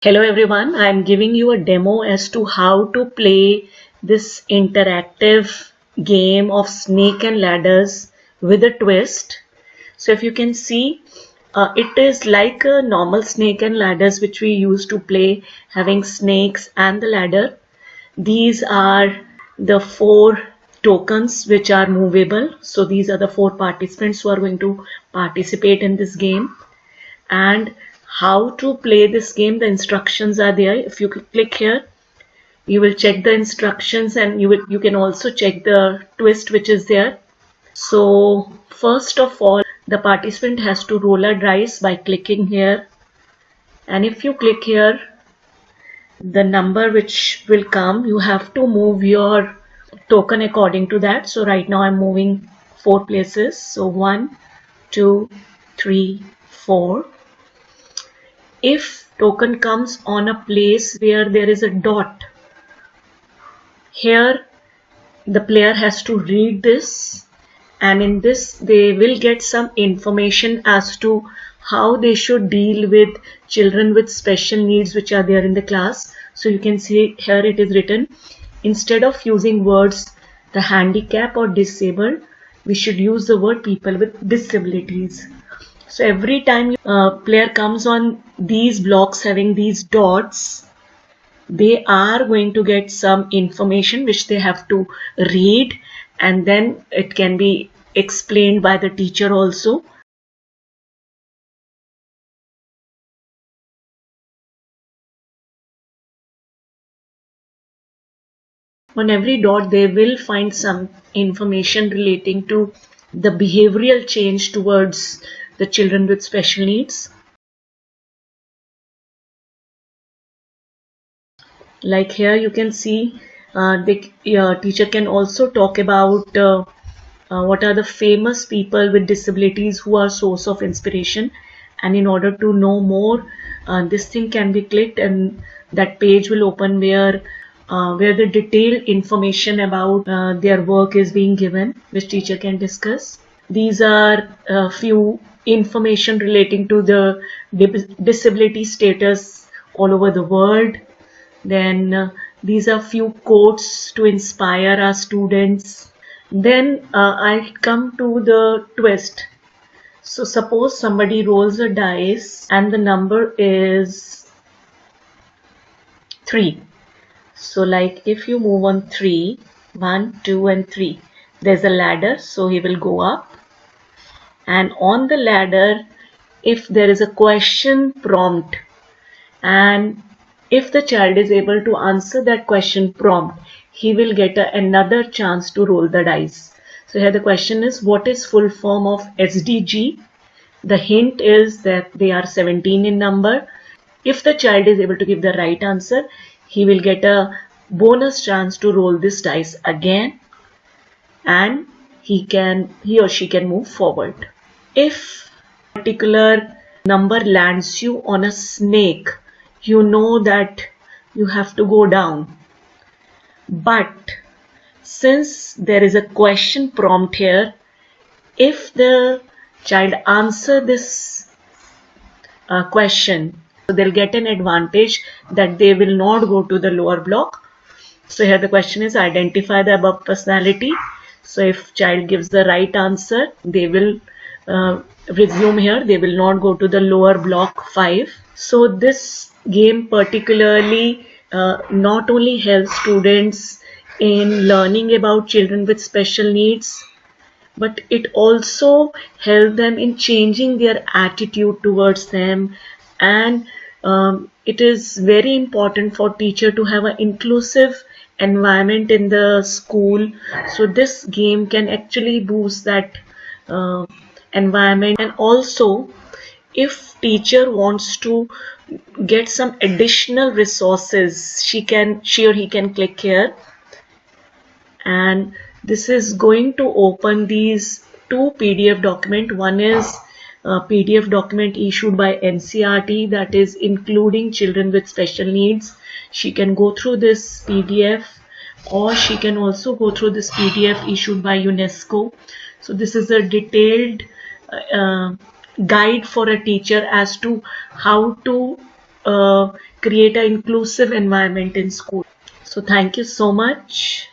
Hello everyone, I am giving you a demo as to how to play this interactive game of snake and ladders with a twist. So if you can see, it is like a normal snake and ladders which we used to play, having snakes and the ladder. These are the four tokens which are movable. So these are the four participants who are going to participate in this game. And how to play this game, the instructions are there. If you click here, you will check the instructions, and you can also check the twist which is there. So first of all, the participant has to roll a dice by clicking here, and if you click here, the number which will come, you have to move your token according to that. So right now I'm moving 4 places, so 1 2 3 4. If token comes on a place where there is a dot, here the player has to read this, and in this they will get some information as to how they should deal with children with special needs which are there in the class. So you can see here it is written, instead of using words the handicap or disabled, we should use the word people with disabilities. So every time a player comes on these blocks having these dots, they are going to get some information which they have to read, and then it can be explained by the teacher also. On every dot they will find some information relating to the behavioral change towards the children with special needs. Like here you can see the teacher can also talk about what are the famous people with disabilities who are source of inspiration, and in order to know more, this thing can be clicked and that page will open where the detailed information about their work is being given, which teacher can discuss. These are a few information relating to the disability status all over the world. Then these are few quotes to inspire our students. Then I come to the twist. So suppose somebody rolls a dice and the number is 3. So like if you move on 3, 1, 2 and 3, there's a ladder, so he will go up. And on the ladder, if there is a question prompt, and if the child is able to answer that question prompt, he will get another chance to roll the dice. So here the question is, what is full form of SDG? The hint is that they are 17 in number. If the child is able to give the right answer, he will get a bonus chance to roll this dice again, and he or she can move forward. If a particular number lands you on a snake, you know that you have to go down. But since there is a question prompt here, if the child answer this question, so they'll get an advantage that they will not go to the lower block. So here the question is, identify the above personality. So if child gives the right answer, they will resume here. They will not go to the lower block 5. So this game particularly not only helps students in learning about children with special needs, but it also helps them in changing their attitude towards them. And it is very important for teacher to have an inclusive environment in the school. So this game can actually boost that uh, environment. And also, if teacher wants to get some additional resources, she or he can click here, and this is going to open these two PDF document. One is a PDF document issued by NCERT, that is including children with special needs. She can go through this PDF, or she can also go through this PDF issued by UNESCO. So this is a detailed guide for a teacher as to how to create an inclusive environment in school. So thank you so much.